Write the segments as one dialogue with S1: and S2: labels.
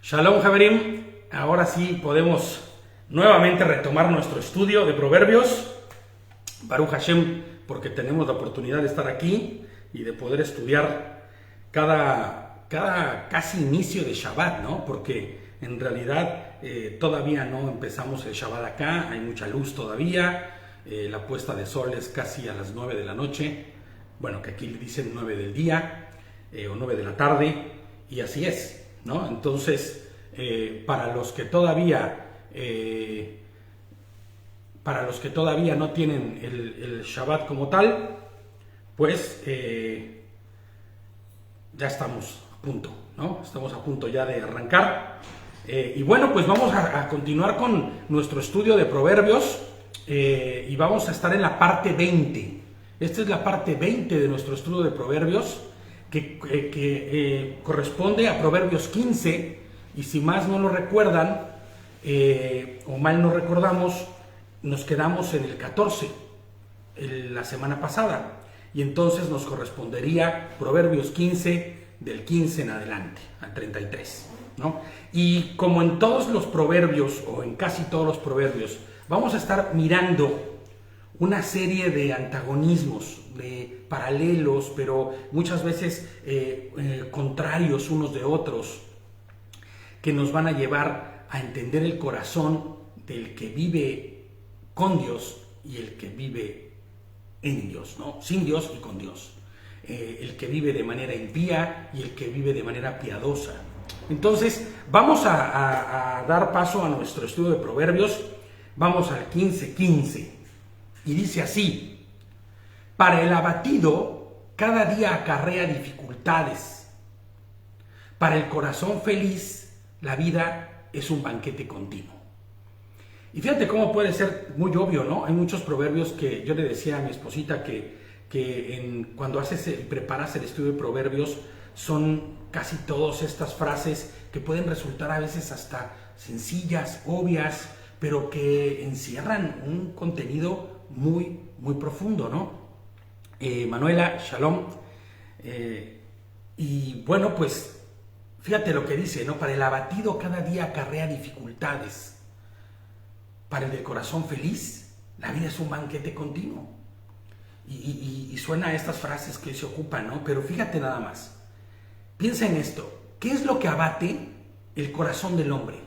S1: Shalom Javerim, ahora sí podemos nuevamente retomar nuestro estudio de Proverbios. Baruch Hashem, porque tenemos la oportunidad de estar aquí y de poder estudiar cada casi inicio de Shabbat, ¿no? Porque en realidad todavía no empezamos el Shabbat acá, hay mucha luz todavía, la puesta de sol es casi a las 9 de la noche, bueno, que aquí le dicen 9 del día o 9 de la tarde, y así es, ¿no? Entonces, para los que todavía no tienen el Shabbat como tal, pues ya estamos a punto, ¿no? Estamos a punto ya de arrancar. Y bueno, pues vamos a continuar con nuestro estudio de Proverbios y vamos a estar en la parte 20. Esta es la parte 20 de nuestro estudio de Proverbios que corresponde a Proverbios 15, y si más no lo recuerdan o mal no recordamos, nos quedamos en el 14 la semana pasada, y entonces nos correspondería Proverbios 15 del 15 en adelante al 33, ¿no? Y como en todos los proverbios o en casi todos los proverbios vamos a estar mirando una serie de antagonismos, de paralelos, pero muchas veces contrarios unos de otros, que nos van a llevar a entender el corazón del que vive con Dios y el que vive en Dios, ¿no? Sin Dios y con Dios. El que vive de manera impía y el que vive de manera piadosa. Entonces, vamos a dar paso a nuestro estudio de Proverbios. Vamos al 15:15. Y dice así: para el abatido, cada día acarrea dificultades. Para el corazón feliz, la vida es un banquete continuo. Y fíjate cómo puede ser muy obvio, ¿no? Hay muchos proverbios que yo le decía a mi esposita que cuando preparas el estudio de Proverbios, son casi todas estas frases que pueden resultar a veces hasta sencillas, obvias, pero que encierran un contenido muy, muy profundo, ¿no? Manuela, Shalom. Y bueno, pues fíjate lo que dice, ¿no? Para el abatido cada día acarrea dificultades. Para el del corazón feliz, la vida es un banquete continuo. Y suena a estas frases que se ocupan, ¿no? Pero fíjate nada más. Piensa en esto. ¿Qué es lo que abate el corazón del hombre?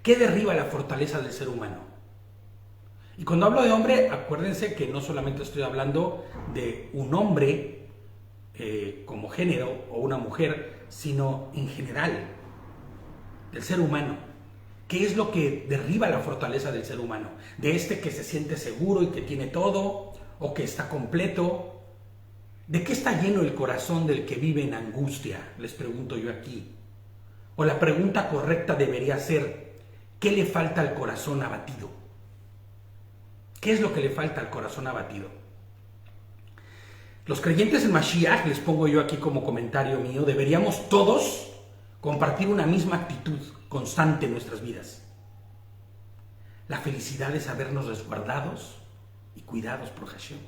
S1: ¿Qué derriba la fortaleza del ser humano? Y cuando hablo de hombre, acuérdense que no solamente estoy hablando de un hombre como género o una mujer, sino en general, del ser humano. ¿Qué es lo que derriba la fortaleza del ser humano? De este que se siente seguro y que tiene todo, o que está completo. ¿De qué está lleno el corazón del que vive en angustia? Les pregunto yo aquí. O la pregunta correcta debería ser: ¿qué le falta al corazón abatido? ¿Qué es lo que le falta al corazón abatido? Los creyentes en Mashiach, les pongo yo aquí como comentario mío, deberíamos todos compartir una misma actitud constante en nuestras vidas. La felicidad de sabernos resguardados y cuidados por Hashem.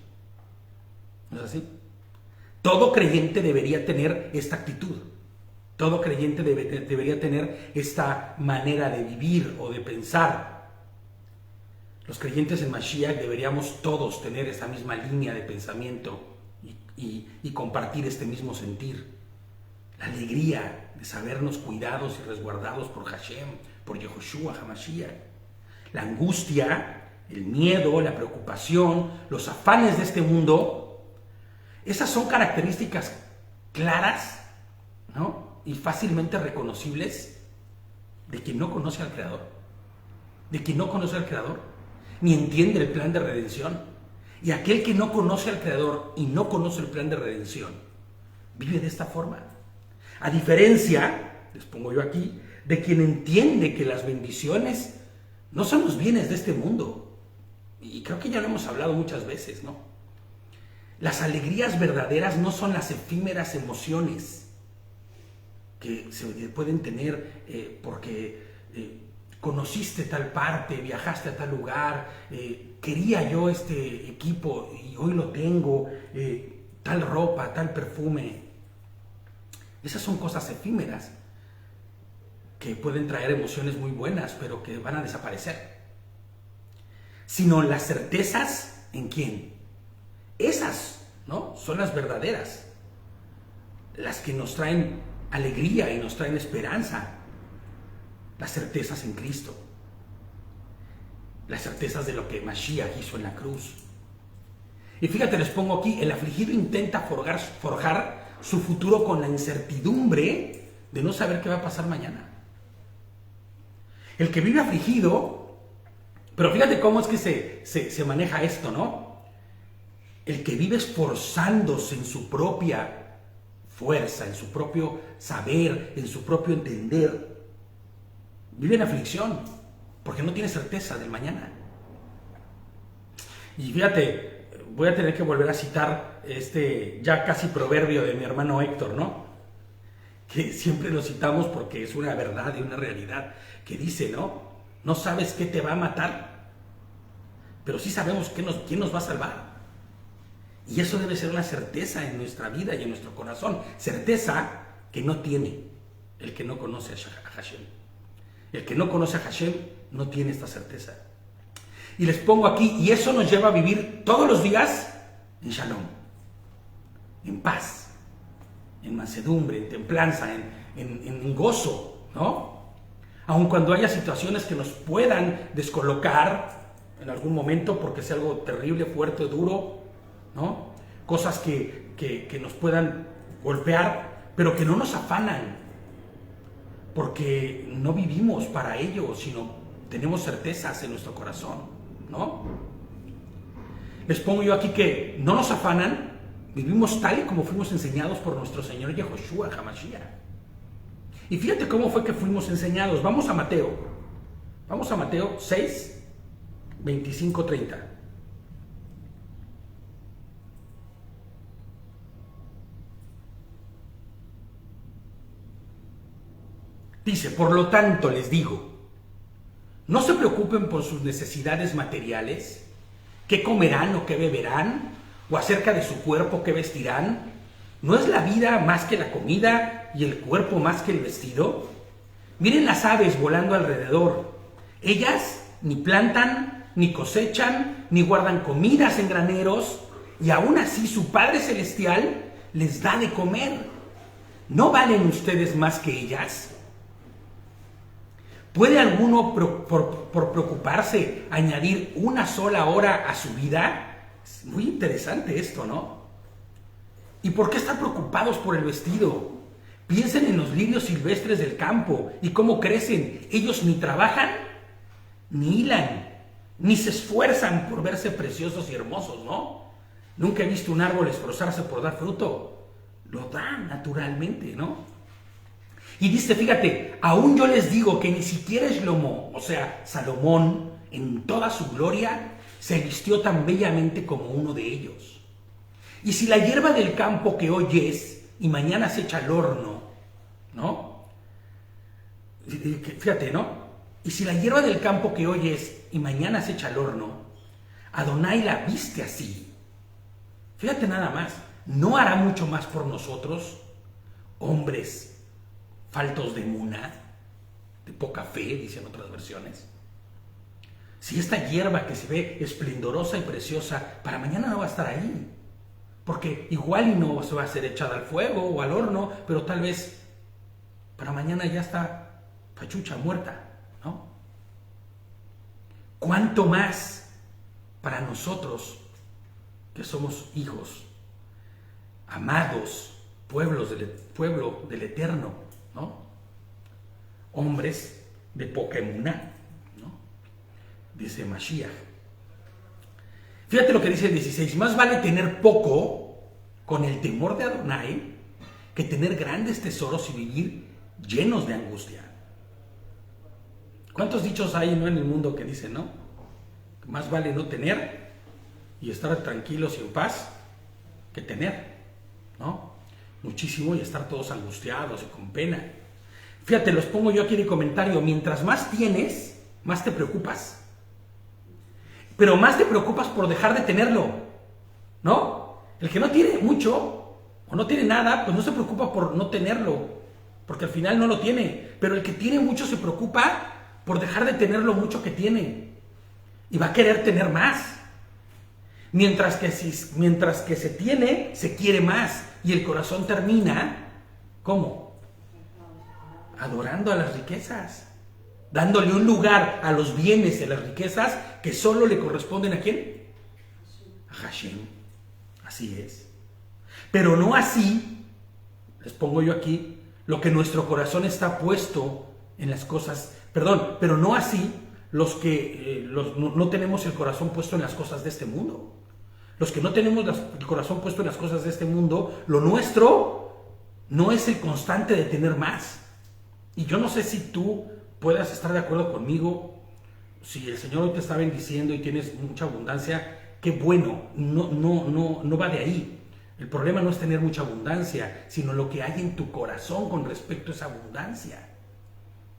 S1: ¿No es así? Todo creyente debería tener esta actitud. Todo creyente debería tener esta manera de vivir o de pensar. Los creyentes en Mashiach deberíamos todos tener esta misma línea de pensamiento y compartir este mismo sentir. La alegría de sabernos cuidados y resguardados por Hashem, por Yehoshua HaMashiach. La angustia, el miedo, la preocupación, los afanes de este mundo, esas son características claras, ¿no? Y fácilmente reconocibles de quien no conoce al Creador. De quien no conoce al Creador, ni entiende el plan de redención. Y aquel que no conoce al Creador y no conoce el plan de redención, vive de esta forma. A diferencia, les pongo yo aquí, de quien entiende que las bendiciones no son los bienes de este mundo. Y creo que ya lo hemos hablado muchas veces, ¿no? Las alegrías verdaderas no son las efímeras emociones que se pueden tener porque conociste tal parte, viajaste a tal lugar, quería yo este equipo y hoy lo tengo, tal ropa, tal perfume. Esas son cosas efímeras. que pueden traer emociones muy buenas, pero que van a desaparecer. Sino las certezas en quién. Esas, ¿no? Son las verdaderas. Las que nos traen alegría y nos traen esperanza. Las certezas en Cristo. Las certezas de lo que Mashiach hizo en la cruz. Y fíjate, les pongo aquí, el afligido intenta forjar su futuro con la incertidumbre de no saber qué va a pasar mañana. El que vive afligido, pero fíjate cómo es que se maneja esto, ¿no? El que vive esforzándose en su propia fuerza, en su propio saber, en su propio entender, vive en aflicción, porque no tiene certeza del mañana. Y fíjate, voy a tener que volver a citar este ya casi proverbio de mi hermano Héctor, ¿no? Que siempre lo citamos porque es una verdad y una realidad, que dice, ¿no? No sabes qué te va a matar, pero sí sabemos quién nos va a salvar. Y eso debe ser una certeza en nuestra vida y en nuestro corazón. Certeza que no tiene el que no conoce a Hashem. El que no conoce a Hashem no tiene esta certeza. Y les pongo aquí, y eso nos lleva a vivir todos los días en shalom, en paz, en mansedumbre, en templanza, en gozo, ¿no? Aun cuando haya situaciones que nos puedan descolocar en algún momento porque sea algo terrible, fuerte, duro, ¿no? Cosas que nos puedan golpear, pero que no nos afanan, porque no vivimos para ello, sino tenemos certezas en nuestro corazón, ¿no? Les pongo yo aquí que no nos afanan, vivimos tal y como fuimos enseñados por nuestro Señor Yehoshua HaMashiach. Y fíjate cómo fue que fuimos enseñados. Vamos a Mateo 6, 25, 30. Dice, por lo tanto les digo, no se preocupen por sus necesidades materiales, qué comerán o qué beberán, o acerca de su cuerpo qué vestirán. ¿No es la vida más que la comida y el cuerpo más que el vestido? Miren las aves volando alrededor. Ellas ni plantan, ni cosechan, ni guardan comidas en graneros, y aún así su Padre Celestial les da de comer. ¿No valen ustedes más que ellas? ¿Puede alguno por preocuparse añadir una sola hora a su vida? Es muy interesante esto, ¿no? ¿Y por qué estar preocupados por el vestido? Piensen en los lirios silvestres del campo y cómo crecen. Ellos ni trabajan, ni hilan, ni se esfuerzan por verse preciosos y hermosos, ¿no? Nunca he visto un árbol esforzarse por dar fruto. Lo dan naturalmente, ¿no? Y dice, fíjate, aún yo les digo que ni siquiera Shlomo, o sea, Salomón, en toda su gloria, se vistió tan bellamente como uno de ellos. Y si la hierba del campo que hoy es y mañana se echa al horno, ¿no? Fíjate, ¿no? Y si la hierba del campo que hoy es y mañana se echa al horno, Adonai la viste así. Fíjate nada más, ¿no hará mucho más por nosotros, hombres faltos de emuná, de poca fe, dicen otras versiones? Si esta hierba que se ve esplendorosa y preciosa, para mañana no va a estar ahí, porque igual y no se va a ser echada al fuego o al horno, pero tal vez para mañana ya está pachucha, muerta, ¿no? ¿Cuánto más para nosotros que somos hijos, amados, pueblo del Eterno, ¿no? Hombres de poca emuná, ¿no? Dice Mashiach. Fíjate lo que dice el 16. Más vale tener poco con el temor de Adonai que tener grandes tesoros y vivir llenos de angustia. ¿Cuántos dichos hay, ¿no?, en el mundo que dicen, ¿no? Más vale no tener y estar tranquilos y en paz que tener, ¿no? Muchísimo, y estar todos angustiados y con pena. Fíjate, los pongo yo aquí en el comentario. Mientras más tienes, más te preocupas. Pero más te preocupas por dejar de tenerlo, ¿no? El que no tiene mucho o no tiene nada, pues no se preocupa por no tenerlo. porque al final no lo tiene, pero el que tiene mucho se preocupa por dejar de tener lo mucho que tiene y va a querer tener más. Mientras que se tiene, se quiere más y el corazón termina, ¿cómo? Adorando a las riquezas, dándole un lugar a los bienes y a las riquezas que solo le corresponden ¿a quién? A Hashem. Así es. Pero no así, les pongo yo aquí, lo que nuestro corazón está puesto en las cosas, pero no así los que no tenemos el corazón puesto en las cosas de este mundo. Los que no tenemos el corazón puesto en las cosas de este mundo, lo nuestro no es el constante de tener más. Y yo no sé si tú puedas estar de acuerdo conmigo. Si el Señor hoy te está bendiciendo y tienes mucha abundancia, qué bueno, no va de ahí. El problema no es tener mucha abundancia, sino lo que hay en tu corazón con respecto a esa abundancia,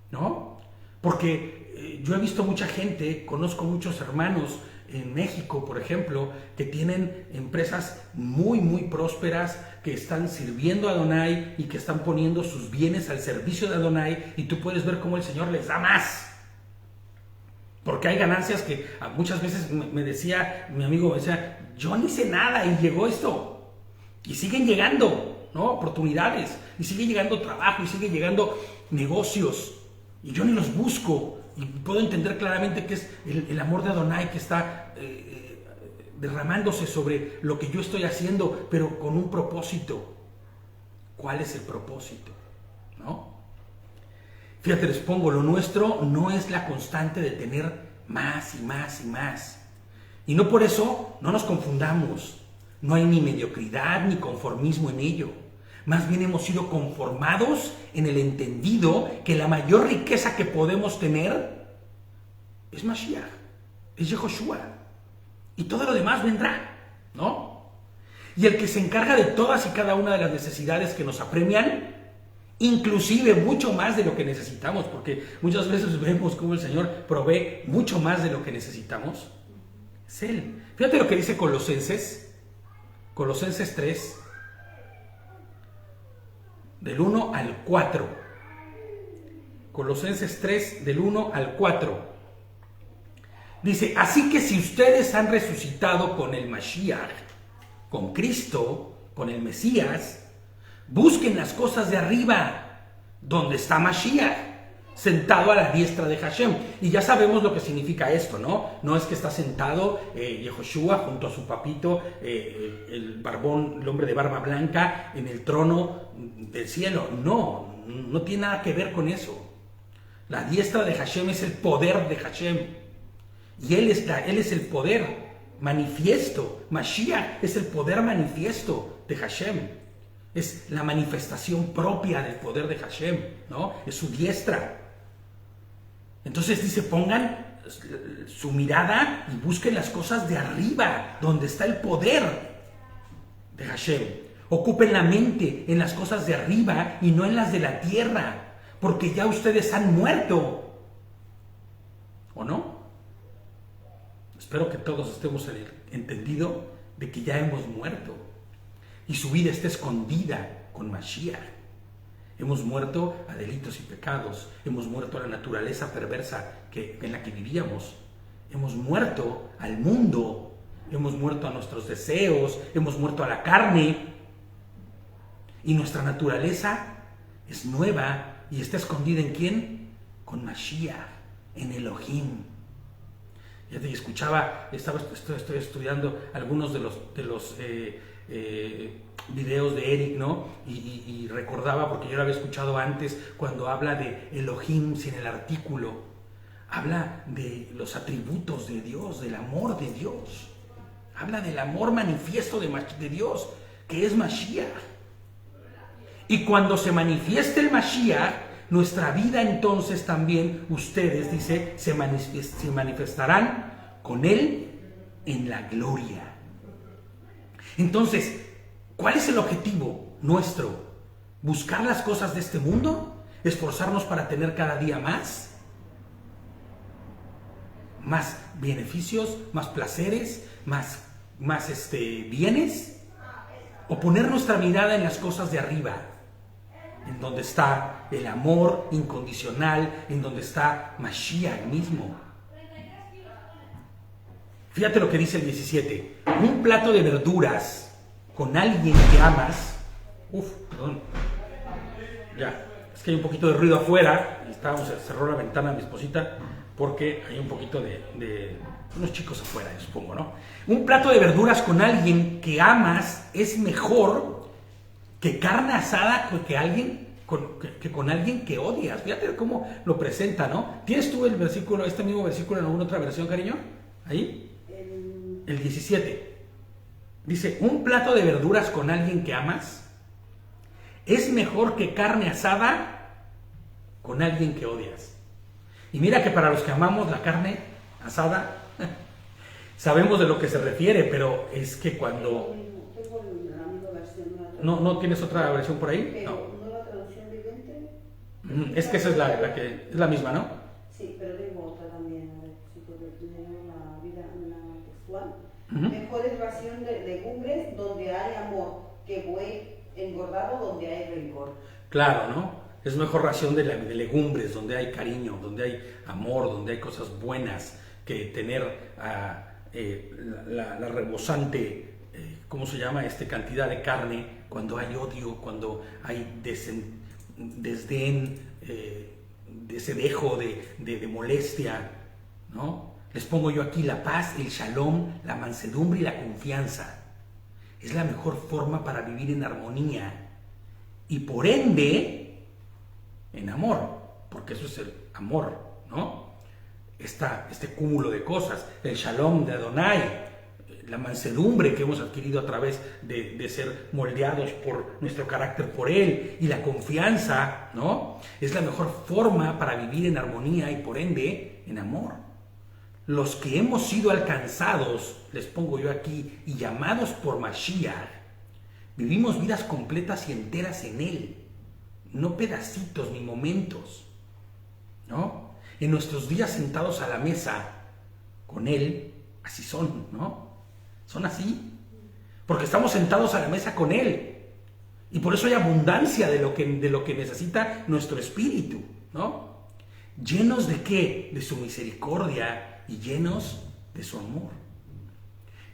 S1: ¿no? Porque yo he visto mucha gente, conozco muchos hermanos en México, por ejemplo, que tienen empresas muy, muy prósperas, que están sirviendo a Adonai y que están poniendo sus bienes al servicio de Adonai, y tú puedes ver cómo el Señor les da más. Porque hay ganancias que muchas veces me decía mi amigo, decía, yo ni sé nada y llegó esto. Y siguen llegando, ¿no? Oportunidades, y sigue llegando trabajo, y sigue llegando negocios, y yo ni los busco. Y puedo entender claramente que es el amor de Adonai que está derramándose sobre lo que yo estoy haciendo, pero con un propósito. ¿Cuál es el propósito? ¿No? Fíjate, les pongo, lo nuestro no es la constante de tener más y más y más. Y no por eso no nos confundamos. No hay ni mediocridad ni conformismo en ello. Más bien hemos sido conformados en el entendido que la mayor riqueza que podemos tener es Mashiach, es Yehoshua. Y todo lo demás vendrá, ¿no? Y el que se encarga de todas y cada una de las necesidades que nos apremian, inclusive mucho más de lo que necesitamos, porque muchas veces vemos cómo el Señor provee mucho más de lo que necesitamos, es Él. Fíjate lo que dice Colosenses 3, del 1 al 4. Colosenses 3, del 1 al 4. Dice, así que si ustedes han resucitado con el Mashiach, con Cristo, con el Mesías, busquen las cosas de arriba, donde está Mashiach, sentado a la diestra de Hashem. Y ya sabemos lo que significa esto, ¿no? No es que está sentado Yehoshua junto a su papito, el barbón, el hombre de barba blanca, en el trono del cielo. No tiene nada que ver con eso. La diestra de Hashem es el poder de Hashem. Y Él es el poder manifiesto. Mashiach es el poder manifiesto de Hashem. Es la manifestación propia del poder de Hashem, ¿no? Es su diestra. Entonces dice, pongan su mirada y busquen las cosas de arriba, donde está el poder de Hashem. Ocupen la mente en las cosas de arriba y no en las de la tierra, porque ya ustedes han muerto. ¿O no? Espero que todos estemos en el entendido de que ya hemos muerto y su vida está escondida con Mashiach. Hemos muerto a delitos y pecados, hemos muerto a la naturaleza perversa en la que vivíamos, hemos muerto al mundo, hemos muerto a nuestros deseos, hemos muerto a la carne, y nuestra naturaleza es nueva y está escondida ¿en quién? Con Mashiach, en Elohim. Ya te escuchaba, estoy estudiando algunos de los videos de Eric, ¿no? Y recordaba, porque yo lo había escuchado antes, cuando habla de Elohim sin el artículo, habla de los atributos de Dios, del amor de Dios, habla del amor manifiesto de Dios, que es Mashiach. Y cuando se manifieste el Mashiach, nuestra vida entonces también, ustedes, dice, se manifestarán con Él en la gloria. Entonces, ¿cuál es el objetivo nuestro? ¿Buscar las cosas de este mundo? ¿Esforzarnos para tener cada día más? ¿Más beneficios? ¿Más placeres? ¿Más bienes? ¿O poner nuestra mirada en las cosas de arriba? en donde está el amor incondicional, en donde está Mashiach mismo. Fíjate lo que dice el 17. Un plato de verduras con alguien que amas. Perdón. Ya, es que hay un poquito de ruido afuera. Cerró la ventana a mi esposita porque hay un poquito de unos chicos afuera, supongo, ¿no? Un plato de verduras con alguien que amas es mejor que carne asada con alguien que odias. Fíjate cómo lo presenta, ¿no? ¿Tienes tú el versículo, este mismo versículo en alguna otra versión, cariño? Ahí. El 17. Dice, un plato de verduras con alguien que amas es mejor que carne asada con alguien que odias. Y mira que para los que amamos la carne asada, sabemos de lo que se refiere, pero es que cuando... ¿No tienes otra versión por ahí? No.
S2: ¿Nueva traducción viviente?
S1: Es que esa es la que es la misma, ¿no?
S2: Sí, pero tengo otra también, a ver si puedo tener una vida textual. Mejor es ración de legumbres donde hay amor que buey engordado donde hay rencor.
S1: Claro, ¿no? Es mejor ración de legumbres donde hay cariño, donde hay amor, donde hay cosas buenas, que tener la rebosante, ¿cómo se llama? Cantidad de carne cuando hay odio, cuando hay desdén, ese dejo de molestia, ¿no? Les pongo yo aquí la paz, el shalom, la mansedumbre y la confianza. Es la mejor forma para vivir en armonía y por ende en amor, porque eso es el amor, ¿no? Este cúmulo de cosas, el shalom de Adonai, la mansedumbre que hemos adquirido a través de ser moldeados por nuestro carácter por Él, y la confianza, ¿no? Es la mejor forma para vivir en armonía y por ende en amor. Los que hemos sido alcanzados, les pongo yo aquí, y llamados por Mashiach, vivimos vidas completas y enteras en Él, no pedacitos ni momentos, ¿no? En nuestros días sentados a la mesa con Él, así son, ¿no? Son así, porque estamos sentados a la mesa con Él, y por eso hay abundancia de lo que necesita nuestro espíritu, ¿no? ¿Llenos de qué? De su misericordia y llenos de su amor.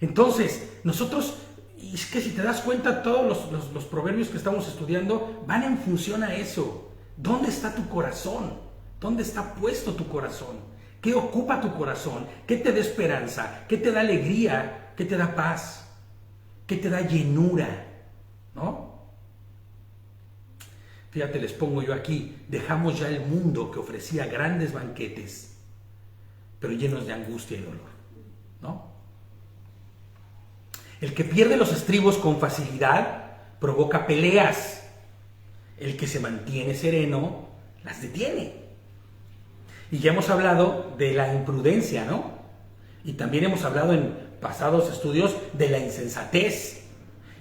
S1: Entonces, nosotros, y es que si te das cuenta, todos los proverbios que estamos estudiando van en función a eso. ¿Dónde está tu corazón? ¿Dónde está puesto tu corazón? ¿Qué ocupa tu corazón? ¿Qué te da esperanza? ¿Qué te da alegría? ¿Qué te da paz? ¿Qué te da llenura? ¿No? Fíjate, les pongo yo aquí, dejamos ya el mundo que ofrecía grandes banquetes, pero llenos de angustia y dolor, ¿no? El que pierde los estribos con facilidad provoca peleas. El que se mantiene sereno las detiene. Y ya hemos hablado de la imprudencia, ¿no? Y también hemos hablado en pasados estudios de la insensatez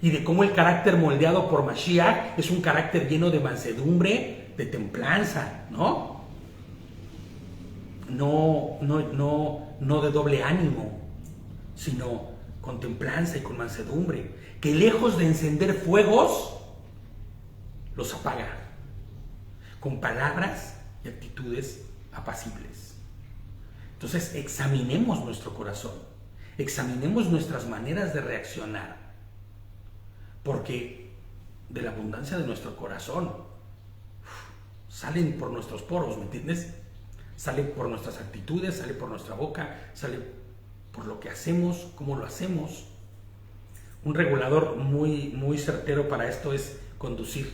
S1: y de cómo el carácter moldeado por Mashiach es un carácter lleno de mansedumbre, de templanza, ¿no? No de doble ánimo, sino con templanza y con mansedumbre, que lejos de encender fuegos, los apaga, con palabras y actitudes apacibles. Entonces, examinemos nuestro corazón, examinemos nuestras maneras de reaccionar, porque de la abundancia de nuestro corazón salen por nuestros poros, ¿me entiendes? Sale por nuestras actitudes, sale por nuestra boca, sale por lo que hacemos, cómo lo hacemos. Un regulador muy certero para esto es conducir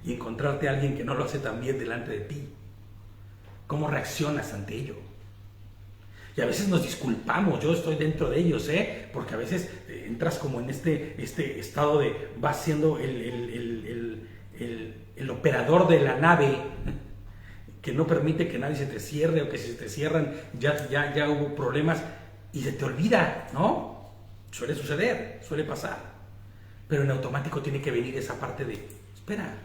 S1: y encontrarte a alguien que no lo hace tan bien delante de ti. ¿Cómo reaccionas ante ello? Y a veces nos disculpamos, yo estoy dentro de ellos, porque a veces entras como en este estado de, vas siendo el operador de la nave, que no permite que nadie se te cierre, o que si se te cierran ya hubo problemas y se te olvida, ¿no? Suele suceder, suele pasar. Pero en automático tiene que venir esa parte de, espera,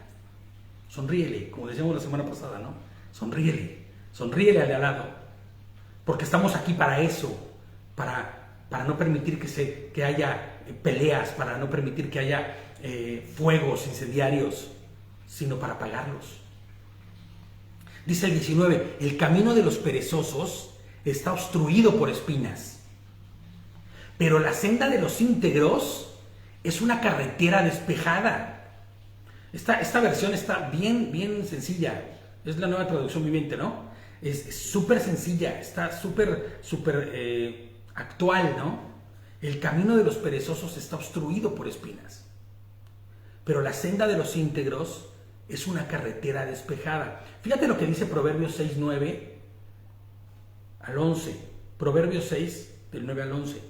S1: sonríele, como decíamos la semana pasada, ¿no? Sonríele al de al lado, porque estamos aquí para eso, para no permitir que haya peleas, para no permitir que haya fuegos incendiarios, sino para pagarlos. Dice el 19, el camino de los perezosos está obstruido por espinas, pero la senda de los íntegros es una carretera despejada. Esta versión está bien sencilla, es la nueva traducción viviente, ¿no? Es súper sencilla, está súper actual, ¿no? El camino de los perezosos está obstruido por espinas, pero la senda de los íntegros es una carretera despejada. Fíjate lo que dice Proverbios 6, 9 al 11. Proverbios 6, del 9 al 11.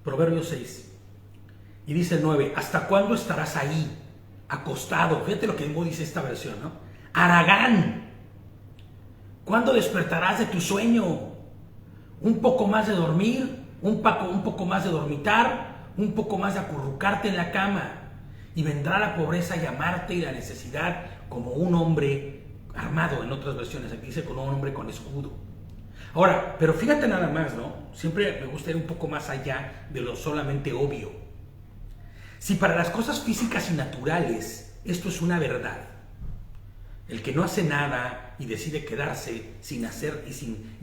S1: Proverbios 6. Y dice el 9, ¿hasta cuándo estarás ahí, acostado? Fíjate lo que dice esta versión, ¿no? Haragán, ¿cuándo despertarás de tu sueño? Un poco más de dormir, un poco más de dormitar, un poco más de acurrucarte en la cama, y vendrá la pobreza a llamarte y la necesidad como un hombre armado, en otras versiones, aquí dice como un hombre con escudo. Ahora, pero fíjate nada más, ¿no? Siempre me gusta ir un poco más allá de lo solamente obvio. Si para las cosas físicas y naturales esto es una verdad, el que no hace nada y decide quedarse sin hacer y sin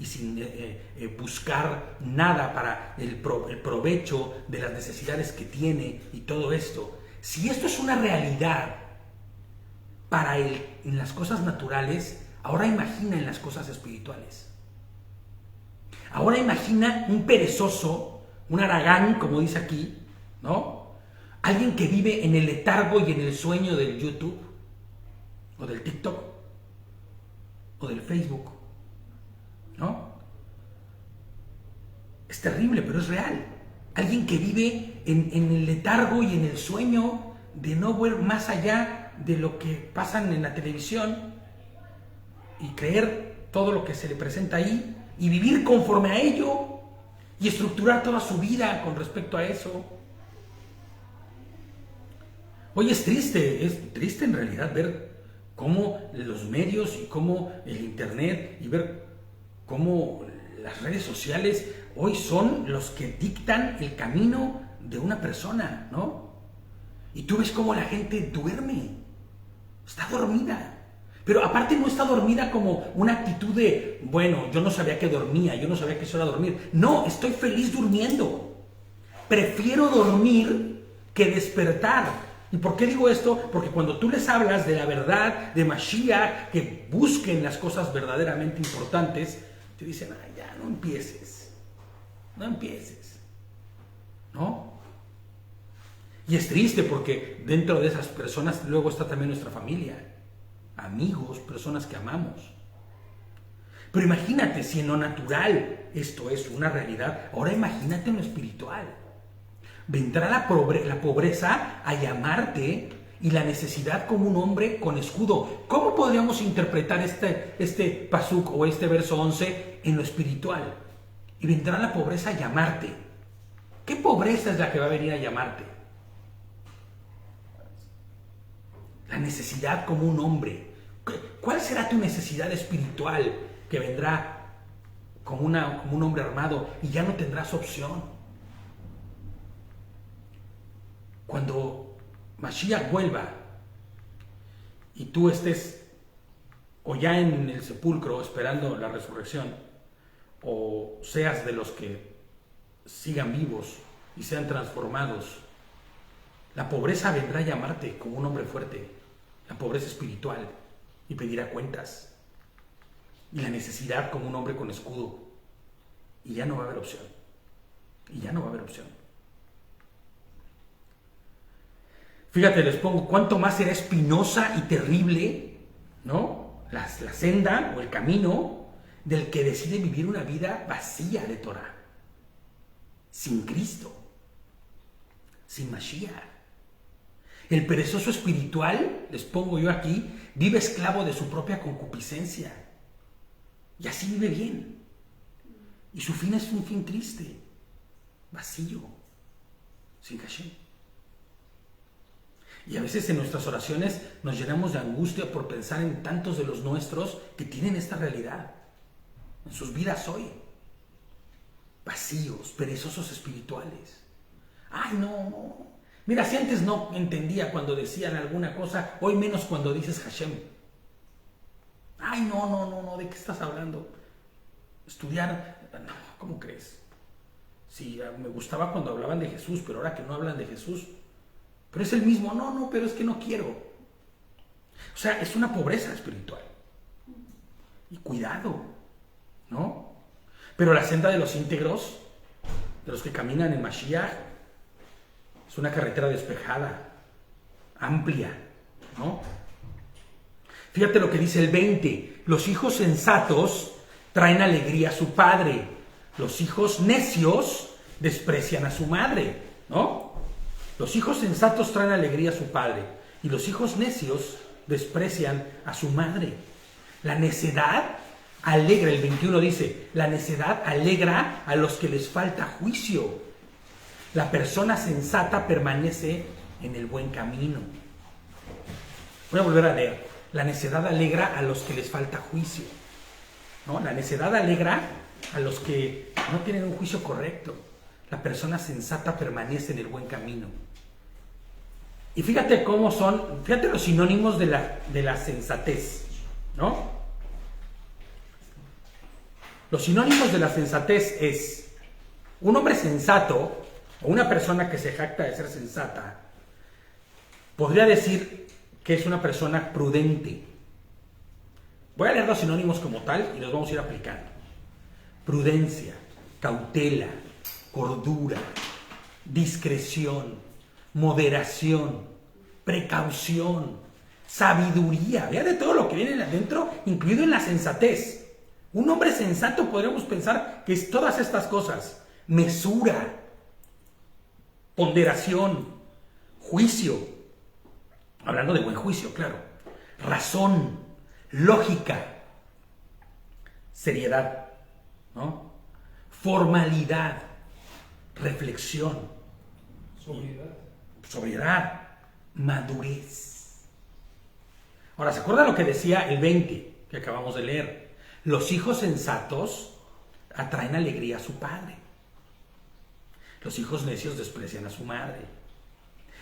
S1: buscar nada para el provecho de las necesidades que tiene y todo esto, si esto es una realidad para él en las cosas naturales, ahora imagina en las cosas espirituales. Ahora imagina un perezoso, un haragán, como dice aquí, ¿no? Alguien que vive en el letargo y en el sueño del YouTube, o del TikTok, o del Facebook, ¿no? Es terrible, pero es real. Alguien que vive en el letargo y en el sueño de no ver más allá de lo que pasan en la televisión y creer todo lo que se le presenta ahí y vivir conforme a ello y estructurar toda su vida con respecto a eso. Hoy es triste en realidad ver cómo los medios y cómo el internet y ver cómo las redes sociales hoy son los que dictan el camino de una persona, ¿no? Y tú ves cómo la gente duerme, está dormida. Pero aparte no está dormida como una actitud de, bueno, yo no sabía que dormía, yo no sabía que eso era dormir. No, estoy feliz durmiendo. Prefiero dormir que despertar. ¿Y por qué digo esto? Porque cuando tú les hablas de la verdad, de Mashiach, que busquen las cosas verdaderamente importantes, te dicen, ay, ya, no empieces, ¿no? Y es triste porque dentro de esas personas luego está también nuestra familia, amigos, personas que amamos. Pero imagínate si en lo natural esto es una realidad, ahora imagínate en lo espiritual. Vendrá la pobreza a llamarte y la necesidad como un hombre con escudo. ¿Cómo podríamos interpretar este pasuk o este verso 11 en lo espiritual? Y vendrá la pobreza a llamarte. ¿Qué pobreza es la que va a venir a llamarte? La necesidad como un hombre. ¿Cuál será tu necesidad espiritual que vendrá como un hombre armado y ya no tendrás opción? Cuando Mashiach vuelva y tú estés o ya en el sepulcro esperando la resurrección, o seas de los que sigan vivos y sean transformados, la pobreza vendrá a llamarte como un hombre fuerte, la pobreza espiritual, y pedirá cuentas, y la necesidad como un hombre con escudo, y ya no va a haber opción, Fíjate, les pongo, cuánto más será espinosa y terrible, ¿no? La senda o el camino del que decide vivir una vida vacía de Torah, sin Cristo, sin Mashiach. El perezoso espiritual, les pongo yo aquí, vive esclavo de su propia concupiscencia. Y así vive bien. Y su fin es un fin triste, vacío, sin Hashem. Y a veces en nuestras oraciones nos llenamos de angustia por pensar en tantos de los nuestros que tienen esta realidad en sus vidas hoy. vacíos, perezosos espirituales. Ay, no. Mira, si antes no entendía cuando decían alguna cosa, hoy menos cuando dices Hashem. Ay, no, ¿de qué estás hablando? Estudiar, no, ¿cómo crees? Sí, me gustaba cuando hablaban de Jesús, pero ahora que no hablan de Jesús, pero es el mismo, no, pero es que no quiero. O sea, es una pobreza espiritual. Y cuidado, ¿no? Pero la senda de los íntegros, de los que caminan en Mashiach, es una carretera despejada, amplia, ¿no? Fíjate lo que dice el 20. Los hijos sensatos traen alegría a su padre. Los hijos necios desprecian a su madre, ¿no? Los hijos sensatos traen alegría a su padre. Y los hijos necios desprecian a su madre. La necedad alegra, el 21 dice, la necedad alegra a los que les falta juicio. La persona sensata permanece en el buen camino. Voy a volver a leer. La necedad alegra a los que les falta juicio, ¿no? La necedad alegra a los que no tienen un juicio correcto. La persona sensata permanece en el buen camino. Y fíjate cómo son, fíjate los sinónimos de la sensatez, ¿no? Los sinónimos de la sensatez es un hombre sensato o una persona que se jacta de ser sensata. Podría decir que es una persona prudente. Voy a leer los sinónimos como tal y los vamos a ir aplicando. Prudencia, cautela, cordura, discreción, moderación, precaución, sabiduría. Vea de todo lo que viene adentro, incluido en la sensatez. Un hombre sensato podríamos pensar que es todas estas cosas. Mesura, ponderación, juicio. Hablando de buen juicio, claro. Razón, lógica, seriedad, ¿no? Formalidad, reflexión. Sobriedad, madurez. Ahora, ¿se acuerdan lo que decía el 20 que acabamos de leer? Los hijos sensatos atraen alegría a su padre. Los hijos necios desprecian a su madre.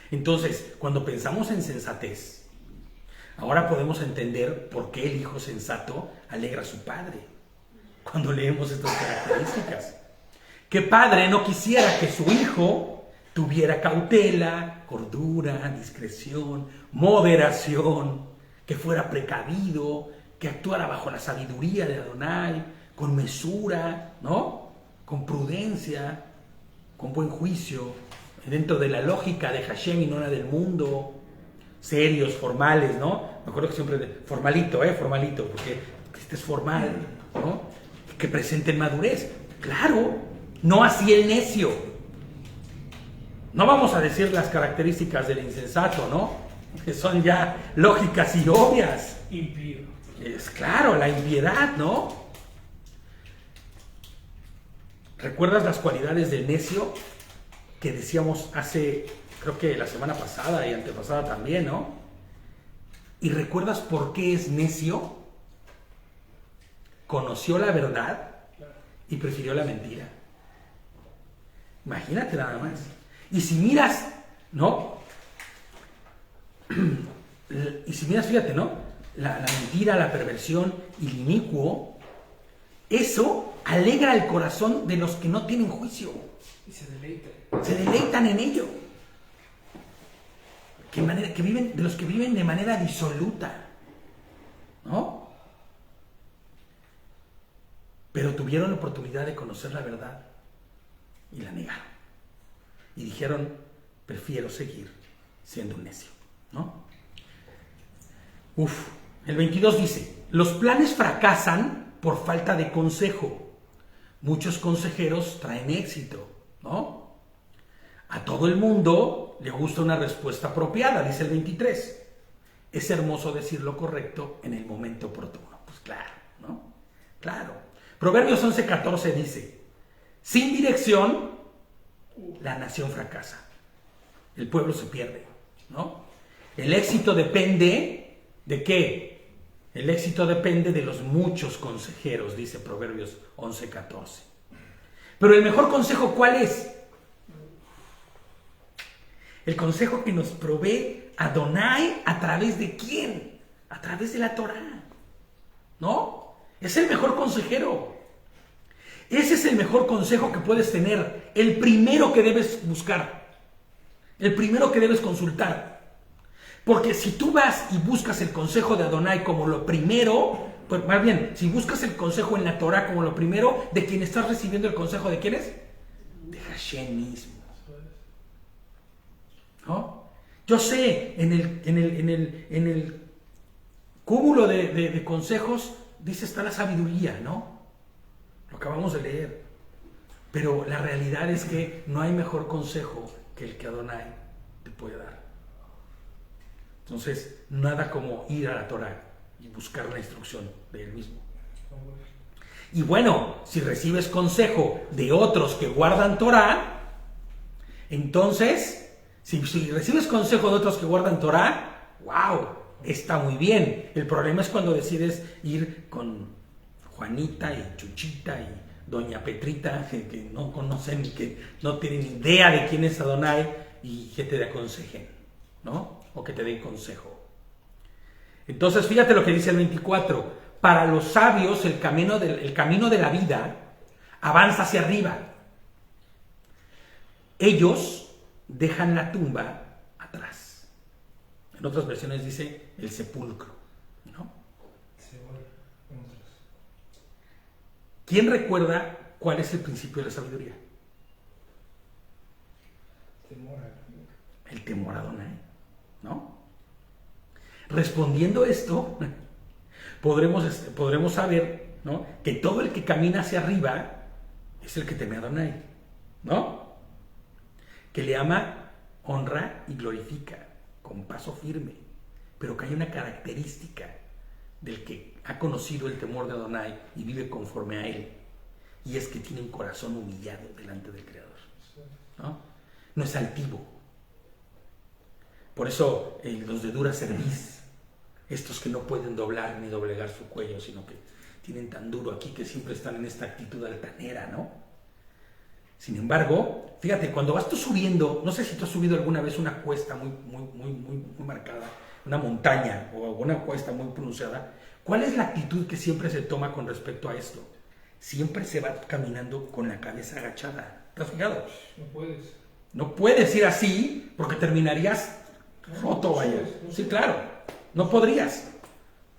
S1: Entonces, cuando pensamos en sensatez, ahora podemos entender por qué el hijo sensato alegra a su padre. Cuando leemos estas características. ¿Qué padre no quisiera que su hijo tuviera cautela, cordura, discreción, moderación, que fuera precavido, que actuara bajo la sabiduría de Adonai, con mesura, ¿no? Con prudencia, con buen juicio, dentro de la lógica de Hashem y no la del mundo, serios, formales, ¿no? Me acuerdo que siempre formalito, porque este es formal, ¿no? Que presenten madurez. Claro, no así el necio. No vamos a decir las características del insensato, ¿no? Que son ya lógicas y obvias.
S3: Impío.
S1: Es claro, la impiedad, ¿no? ¿Recuerdas las cualidades del necio que decíamos hace, creo que la semana pasada y antepasada también, ¿no? ¿Y recuerdas por qué es necio? Conoció la verdad y prefirió la mentira. Imagínate nada más. Y si miras, ¿no? Y si miras, fíjate, ¿no? La mentira, la perversión y el inicuo, eso alegra el corazón de los que no tienen juicio.
S3: Y se deleitan.
S1: Se deleitan en ello. De los que viven de manera disoluta, ¿no? Pero tuvieron la oportunidad de conocer la verdad y la negaron. Y dijeron, prefiero seguir siendo un necio, ¿no? El 22 dice, los planes fracasan por falta de consejo. Muchos consejeros traen éxito, ¿no? A todo el mundo le gusta una respuesta apropiada, dice el 23. Es hermoso decir lo correcto en el momento oportuno. Pues claro, ¿no? Claro. Proverbios 11:14 dice, sin dirección, la nación fracasa. El pueblo se pierde, ¿no? El éxito depende ¿de qué? El éxito depende de los muchos consejeros, dice Proverbios 11:14. Pero el mejor consejo, ¿cuál es? El consejo que nos provee Adonai, ¿a través de quién? A través de la Torah, ¿no? Es el mejor consejero. Ese es el mejor consejo que puedes tener, el primero que debes buscar, el primero que debes consultar. Porque si tú vas y buscas el consejo de Adonai como lo primero, pues más bien, si buscas el consejo en la Torah como lo primero, ¿de quién estás recibiendo el consejo? ¿De quién es? De Hashem mismo, ¿no? Yo sé, en el cúmulo de consejos, dice, está la sabiduría, ¿no? Lo acabamos de leer. Pero la realidad es que no hay mejor consejo que el que Adonai te puede dar. Entonces, nada como ir a la Torah y buscar la instrucción de él mismo. Y bueno, si recibes consejo de otros que guardan Torah, entonces, si recibes consejo de otros que guardan Torah, ¡wow! Está muy bien. El problema es cuando decides ir con Juanita y Chuchita y Doña Petrita, que no conocen y que no tienen idea de quién es Adonai y que te aconsejen, ¿no? O que te den consejo. Entonces, fíjate lo que dice el 24. Para los sabios, el camino de la vida avanza hacia arriba. Ellos dejan la tumba atrás. En otras versiones dice el sepulcro, ¿no? ¿Quién recuerda cuál es el principio de la sabiduría? El temor a Adonai, ¿no? Respondiendo esto, podremos saber, ¿no?, que todo el que camina hacia arriba es el que teme a Adonai, ¿no? Que le ama, honra y glorifica con paso firme, pero que hay una característica del que ha conocido el temor de Adonai y vive conforme a él, y es que tiene un corazón humillado delante del Creador, ¿no? No es altivo. Por eso los de dura cerviz, estos que no pueden doblar ni doblegar su cuello, sino que tienen tan duro aquí que siempre están en esta actitud altanera, ¿no? Sin embargo, fíjate, cuando vas tú subiendo, no sé si tú has subido alguna vez una cuesta muy marcada, una montaña o una cuesta muy pronunciada, ¿cuál es la actitud que siempre se toma con respecto a esto? Siempre se va caminando con la cabeza agachada. ¿Te has fijado?
S3: No puedes.
S1: No puedes ir así porque terminarías roto, vaya. Sí, claro. No podrías.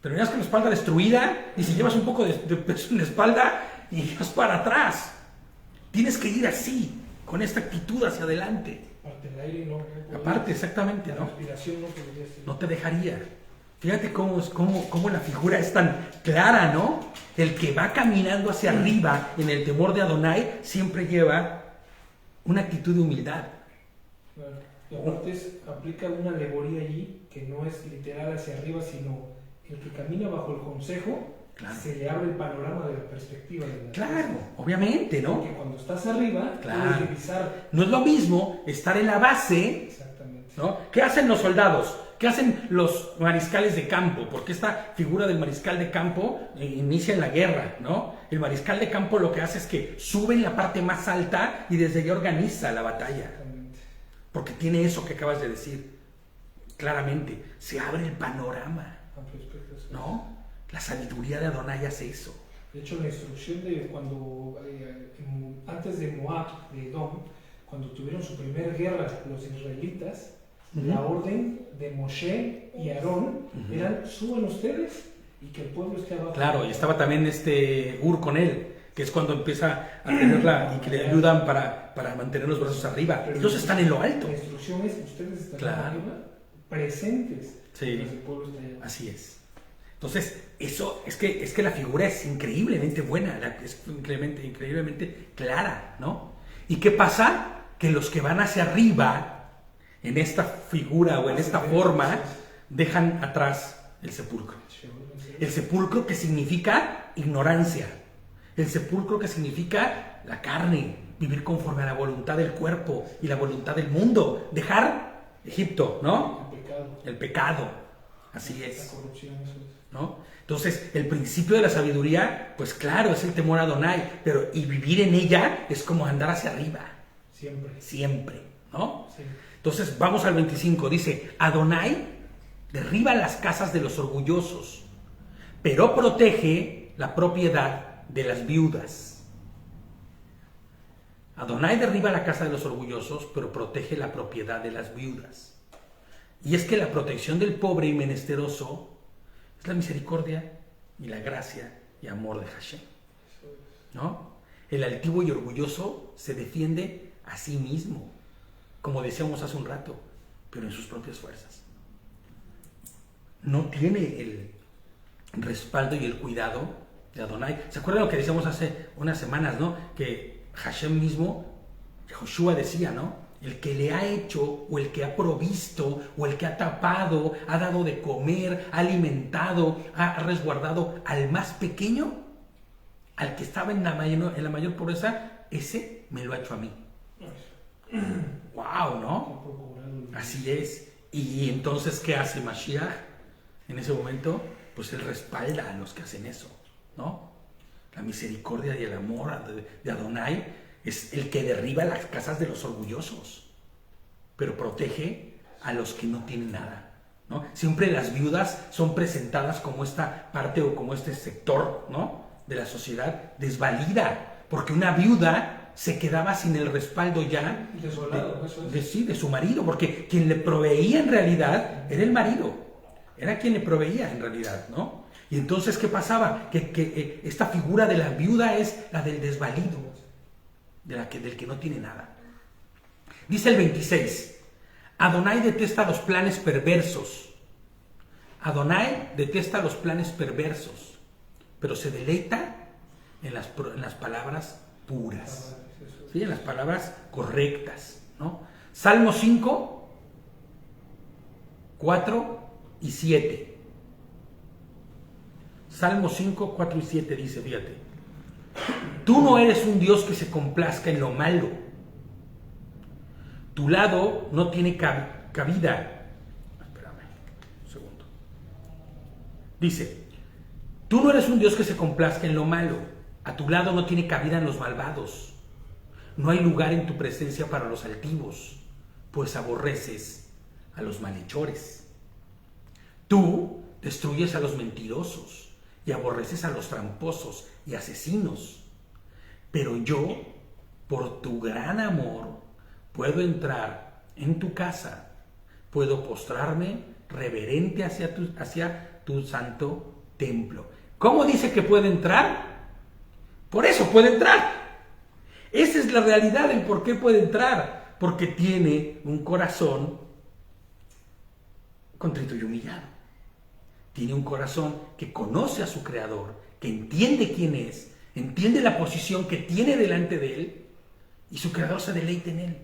S1: Terminarías con la espalda destruida y si llevas un poco de peso en la espalda y vas para atrás. Tienes que ir así, con esta actitud hacia adelante.
S3: Aparte el aire no.
S1: Aparte, exactamente,
S3: la
S1: ¿no?
S3: respiración no podría ser.
S1: No te dejaría. Fíjate cómo la figura es tan clara, ¿no? El que va caminando hacia arriba en el temor de Adonai siempre lleva una actitud de humildad.
S3: Claro. Y aparte aplica una alegoría allí que no es literal hacia arriba, sino el que camina bajo el consejo, claro, se le abre el panorama de la perspectiva de la
S1: Claro, obviamente, ¿no?
S3: Porque cuando estás arriba,
S1: claro,
S3: puedes divisar.
S1: No es lo mismo estar en la base.
S3: Exactamente.
S1: ¿No? ¿Qué hacen los soldados? ¿Qué hacen los mariscales de campo? Porque esta figura del mariscal de campo inicia en la guerra, ¿no? El mariscal de campo lo que hace es que sube en la parte más alta y desde allí organiza la batalla.
S3: Exactamente.
S1: Porque tiene eso que acabas de decir. Claramente, se abre el panorama, ¿no? La sabiduría de Adonai hace eso.
S3: De hecho, la instrucción de cuando, antes de Moab, de Edom, cuando tuvieron su primera guerra los israelitas, la orden de Moshe y Aarón eran: suban ustedes y que el pueblo esté abajo.
S1: Claro, y estaba también Ur con él, que es cuando empieza a tenerla y que le ayudan para mantener los brazos arriba.
S3: Pero
S1: ellos están en lo alto.
S3: La instrucción es: ustedes están
S1: claro,
S3: arriba, presentes.
S1: Sí,
S3: el pueblo está allá.
S1: Así es. Entonces, eso es que la figura es increíblemente buena, es increíblemente clara, ¿no? ¿Y qué pasa? Que los que van hacia arriba, en esta figura o en esta forma, dejan atrás el sepulcro. El sepulcro que significa ignorancia. El sepulcro que significa la carne, vivir conforme a la voluntad del cuerpo y la voluntad del mundo. Dejar Egipto, ¿no?
S3: El pecado.
S1: El pecado. Así es.
S3: La corrupción, eso es.
S1: ¿No? Entonces, el principio de la sabiduría, pues claro, es el temor a Adonai, pero y vivir en ella es como andar hacia arriba. Siempre, ¿no?
S3: Sí.
S1: Entonces, vamos al 25, dice, Adonai derriba las casas de los orgullosos, pero protege la propiedad de las viudas. Adonai derriba la casa de los orgullosos, pero protege la propiedad de las viudas. Y es que la protección del pobre y menesteroso es la misericordia y la gracia y amor de Hashem, ¿no? El altivo y orgulloso se defiende a sí mismo, como decíamos hace un rato, pero en sus propias fuerzas. No tiene el respaldo y el cuidado de Adonai. ¿Se acuerdan lo que decíamos hace unas semanas, no? Que Hashem mismo, Joshua decía, ¿no? El que le ha hecho, o el que ha provisto, o el que ha tapado, ha dado de comer, ha alimentado, ha resguardado al más pequeño, al que estaba en la mayor pobreza, ese me lo ha hecho a mí. ¡Wow! ¿No? Así es. Y entonces, ¿qué hace Mashiach en ese momento? Pues él respalda a los que hacen eso, ¿no? La misericordia y el amor de Adonai es el que derriba las casas de los orgullosos, pero protege a los que no tienen nada, ¿no? Siempre las viudas son presentadas como esta parte o como este sector, ¿no?, de la sociedad desvalida, porque una viuda se quedaba sin el respaldo ya de su marido, porque quien le proveía en realidad era el marido, era quien le proveía en realidad, ¿no? Y entonces, ¿qué pasaba? Que esta figura de la viuda es la del desvalido, del que no tiene nada. Dice el 26, Adonai detesta los planes perversos. Adonai detesta los planes perversos, pero se deleita en las palabras puras, ¿sí? En las palabras correctas, ¿no? Salmo 5, 4 y 7. Salmo 5, 4 y 7 dice, fíjate, tú no eres un Dios que se complazca en lo malo. Tu lado no tiene cabida. Espérame un segundo. Dice, tú no eres un Dios que se complazca en lo malo. A tu lado no tiene cabida en los malvados. No hay lugar en tu presencia para los altivos, pues aborreces a los malhechores. Tú destruyes a los mentirosos y aborreces a los tramposos y asesinos. Pero yo, por tu gran amor, puedo entrar en tu casa, puedo postrarme reverente hacia tu santo templo. ¿Cómo dice que puede entrar? Por eso puede entrar. Esa es la realidad del por qué puede entrar, porque tiene un corazón contrito y humillado. Tiene un corazón que conoce a su Creador, que entiende quién es, entiende la posición que tiene delante de él, y su Creador se deleita en él.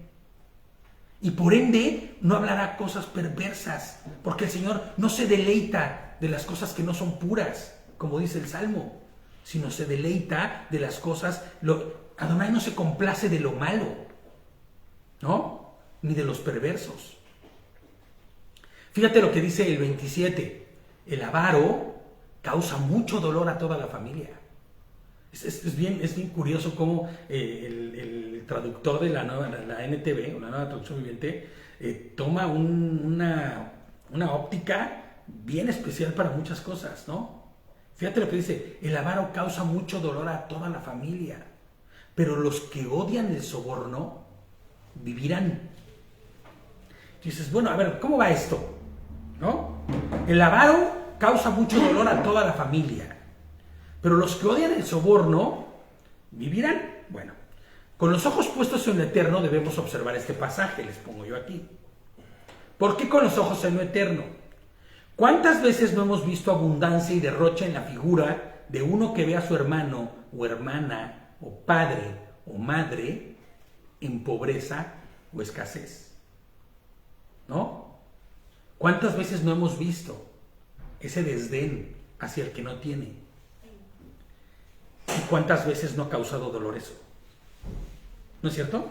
S1: Y por ende no hablará cosas perversas, porque el Señor no se deleita de las cosas que no son puras, como dice el Salmo, sino se deleita de las cosas. Adonai no se complace de lo malo, ¿no? Ni de los perversos. Fíjate lo que dice el 27. El avaro causa mucho dolor a toda la familia. Es bien curioso cómo el traductor de la NTV, o la Nueva Traducción Viviente, toma una óptica bien especial para muchas cosas, ¿no? Fíjate lo que dice, el avaro causa mucho dolor a toda la familia, pero los que odian el soborno vivirán. Y dices, bueno, a ver, ¿cómo va esto? ¿No? El avaro causa mucho dolor a toda la familia, pero los que odian el soborno vivirán. Bueno, con los ojos puestos en lo eterno debemos observar este pasaje, les pongo yo aquí. ¿Por qué con los ojos en lo eterno? ¿Cuántas veces no hemos visto abundancia y derroche en la figura de uno que ve a su hermano o hermana o padre o madre en pobreza o escasez? ¿No? ¿Cuántas veces no hemos visto ese desdén hacia el que no tiene? ¿Y cuántas veces no ha causado dolor eso? ¿No es cierto?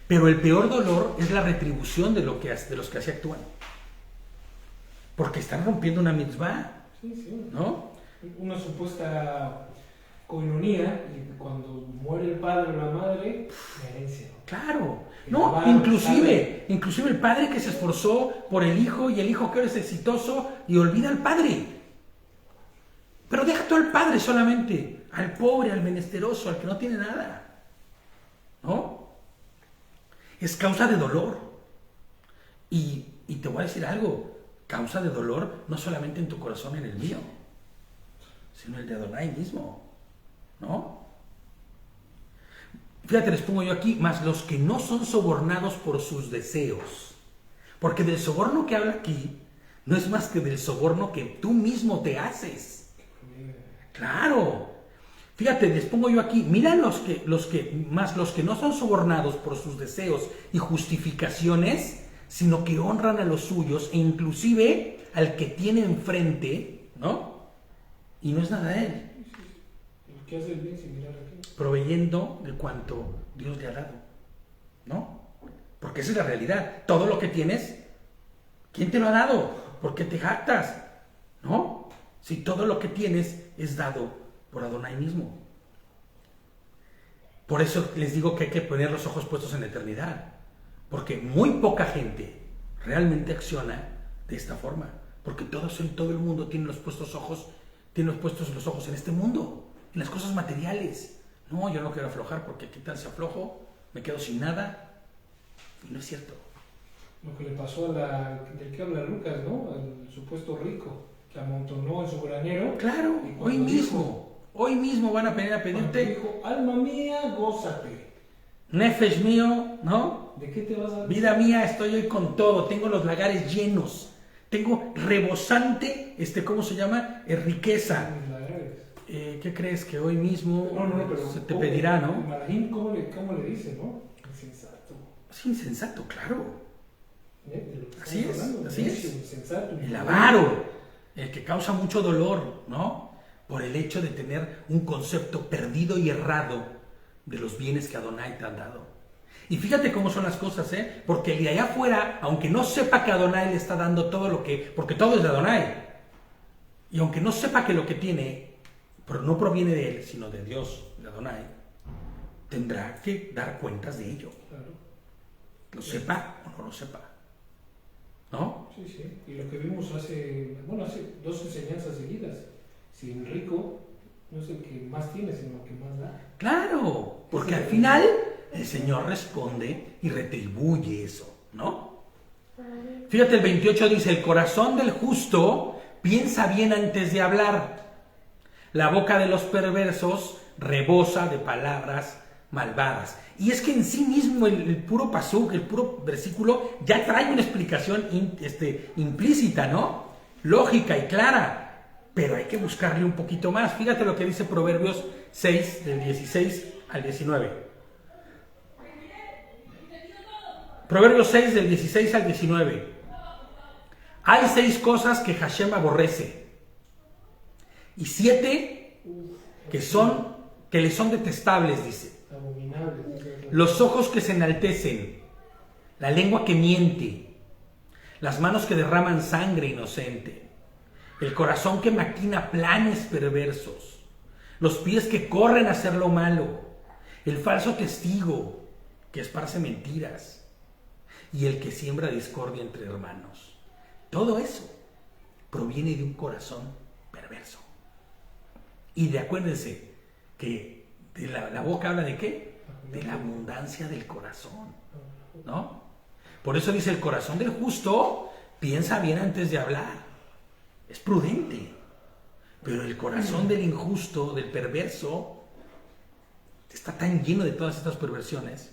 S1: Pero el peor dolor es la retribución de los que así actúan. porque están rompiendo una mitzvah,
S3: Sí.
S1: ¿no?
S3: Una supuesta coinonía, y cuando muere el padre o la madre, la herencia.
S1: Claro,
S3: El
S1: no,
S3: avaro,
S1: inclusive el padre que se esforzó por el hijo y el hijo que ahora es exitoso y olvida al padre. Pero deja tú al padre solamente, al pobre, al menesteroso, al que no tiene nada, ¿no? Es causa de dolor. Y te voy a decir algo, causa de dolor no solamente en tu corazón, en el mío, sino el de Adonai mismo, ¿no? Fíjate, les pongo yo aquí, más los que no son sobornados por sus deseos. Porque del soborno que habla aquí, no es más que del soborno que tú mismo te haces. Claro. Fíjate, les pongo yo aquí, mira los que no son sobornados por sus deseos y justificaciones, sino que honran a los suyos e inclusive al que tiene enfrente, ¿no? Y no es nada de él.
S3: El que hace el bien sin mirar aquí.
S1: Proveyendo de cuanto Dios le ha dado, ¿no? Porque esa es la realidad. Todo lo que tienes, ¿quién te lo ha dado? ¿Por qué te jactas? ¿No? Si todo lo que tienes es dado por Adonai mismo. Por eso les digo que hay que poner los ojos puestos en la eternidad. Porque muy poca gente realmente acciona de esta forma. Porque todo el mundo tiene los puestos los ojos en este mundo, en las cosas materiales. No, yo no quiero aflojar porque qué tal si aflojo, me quedo sin nada. Y no es cierto.
S3: Lo que le pasó del que habla Lucas, ¿no? Al supuesto rico, que amontonó en su granero.
S1: Claro, hoy mismo van a venir a pedirte.
S3: Dijo, alma mía, gózate.
S1: Nefesh mío, ¿no?
S3: ¿De qué te vas a...
S1: Vida mía, estoy hoy con todo, tengo los lagares llenos, tengo rebosante, ¿cómo se llama? Riqueza. ¿Qué crees que hoy mismo
S3: pero
S1: se te pedirá, no?
S3: Malahim, ¿cómo le dice, no? Insensato.
S1: Es insensato, claro. Así es.
S3: Insensato.
S1: El avaro, el que causa mucho dolor, ¿no? Por el hecho de tener un concepto perdido y errado de los bienes que Adonai te ha dado. Y fíjate cómo son las cosas, ¿eh? Porque el de allá afuera, aunque no sepa que Adonai le está dando todo lo que... Porque todo es de Adonai. Y aunque no sepa que lo que tiene pero no proviene de él, sino de Dios, de Adonai, tendrá que dar cuentas de ello.
S3: Claro.
S1: Lo sepa o no lo sepa. ¿No?
S3: Sí. Y lo que vimos hace 2 enseñanzas seguidas. Si el rico no es el que más tiene, sino el que más da.
S1: Claro, porque al final el Señor responde y retribuye eso, ¿no? Fíjate, el 28 dice, el corazón del justo piensa bien antes de hablar. La boca de los perversos rebosa de palabras malvadas. Y es que en sí mismo el puro pasuk, el puro versículo, ya trae una explicación implícita, ¿no? Lógica y clara. Pero hay que buscarle un poquito más. Fíjate lo que dice Proverbios 6, del 16 al 19. Proverbios 6, del 16 al 19. Hay 6 cosas que Hashem aborrece. Y 7 que le son detestables, dice.
S3: Abominables.
S1: Los ojos que se enaltecen, la lengua que miente, las manos que derraman sangre inocente, el corazón que maquina planes perversos, los pies que corren a hacer lo malo, el falso testigo que esparce mentiras y el que siembra discordia entre hermanos. Todo eso proviene de un corazón perverso. Y acuérdense que de la boca habla de ¿qué? De la abundancia del corazón, ¿no? Por eso dice, el corazón del justo piensa bien antes de hablar, es prudente, pero el corazón del injusto, del perverso, está tan lleno de todas estas perversiones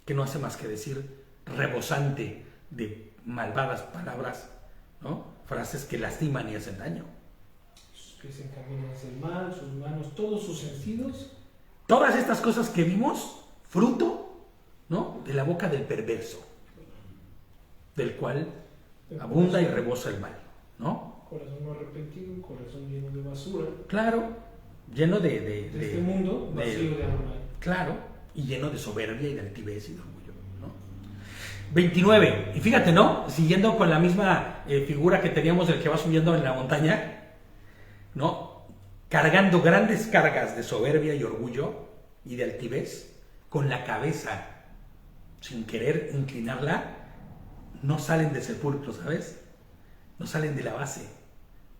S1: que no hace más que decir rebosante de malvadas palabras, ¿no? Frases que lastiman y hacen daño.
S3: Que se encaminan hacia el mal, sus manos, todos sus sentidos.
S1: Todas estas cosas que vimos, fruto, ¿no? De la boca del perverso, del cual abunda y rebosa el mal, ¿no?
S3: Corazón no arrepentido, corazón lleno de basura.
S1: Claro, lleno de
S3: este mundo vacío de amor.
S1: Claro, y lleno de soberbia y de altivez y de orgullo, ¿no? 29. Y fíjate, ¿no? Siguiendo con la misma figura que teníamos del que va subiendo en la montaña, ¿no? Cargando grandes cargas de soberbia y orgullo y de altivez, con la cabeza, sin querer inclinarla, no salen del sepulcro, ¿sabes? No salen de la base.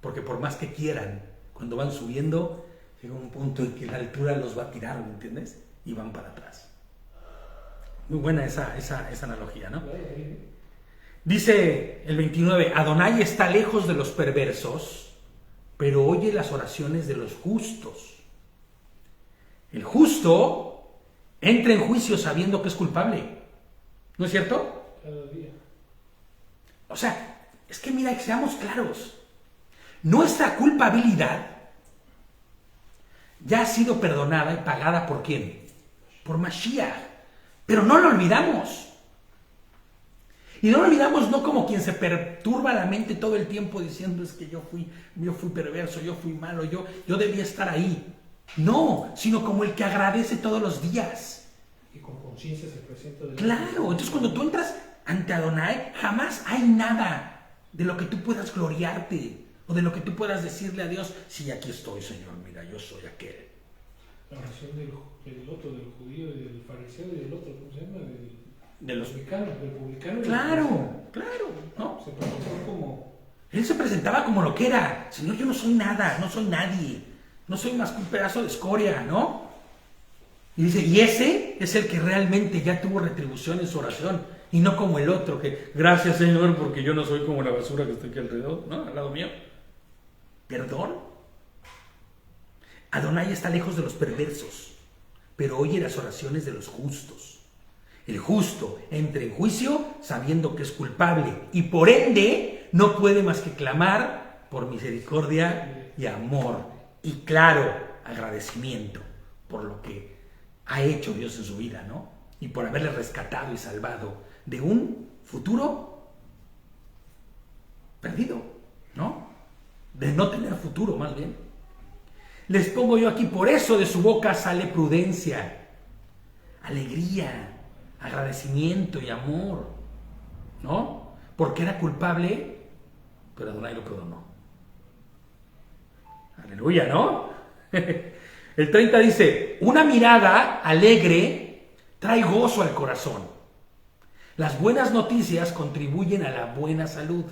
S1: Porque por más que quieran, cuando van subiendo, llega un punto en que la altura los va a tirar, ¿me entiendes? Y van para atrás. Muy buena esa analogía, ¿no? Dice el 29, Adonai está lejos de los perversos, pero oye las oraciones de los justos. El justo entra en juicio sabiendo que es culpable. ¿No es cierto?
S3: Cada día.
S1: O sea, es que mira, seamos claros. Nuestra culpabilidad ya ha sido perdonada y pagada ¿por quién? Por Mashiach. Pero no lo olvidamos. Y no lo olvidamos no como quien se perturba la mente todo el tiempo diciendo es que yo fui perverso, yo fui malo, yo debía estar ahí. No, sino como el que agradece todos los días.
S3: Y con conciencia se presenta.
S1: Claro, entonces cuando tú entras ante Adonai, jamás hay nada de lo que tú puedas gloriarte o de lo que tú puedas decirle a Dios, sí, aquí estoy, Señor, mira, yo soy aquel.
S3: La oración del otro, del judío y del fariseo y del otro, ¿cómo se llama?
S1: De los
S3: del publicano.
S1: Claro, ¿no?
S3: Se presentó como...
S1: Él se presentaba como lo que era. Señor, yo no soy nada, no soy nadie. No soy más que un pedazo de escoria, ¿no? Y dice, y ese es el que realmente ya tuvo retribución en su oración. Y no como el otro que, gracias Señor, porque yo no soy como la basura que está aquí alrededor, ¿no? Al lado mío. ¿Perdón? Adonai está lejos de los perversos, pero oye las oraciones de los justos. El justo entra en juicio sabiendo que es culpable y por ende no puede más que clamar por misericordia y amor y claro, agradecimiento por lo que ha hecho Dios en su vida, ¿no? Y por haberle rescatado y salvado de un futuro perdido, ¿no? De no tener futuro, más bien. Les pongo yo aquí, por eso de su boca sale prudencia, alegría, agradecimiento y amor, ¿no? Porque era culpable, pero Adonai lo perdonó. Aleluya, ¿no? El 30 dice, una mirada alegre trae gozo al corazón. Las buenas noticias contribuyen a la buena salud.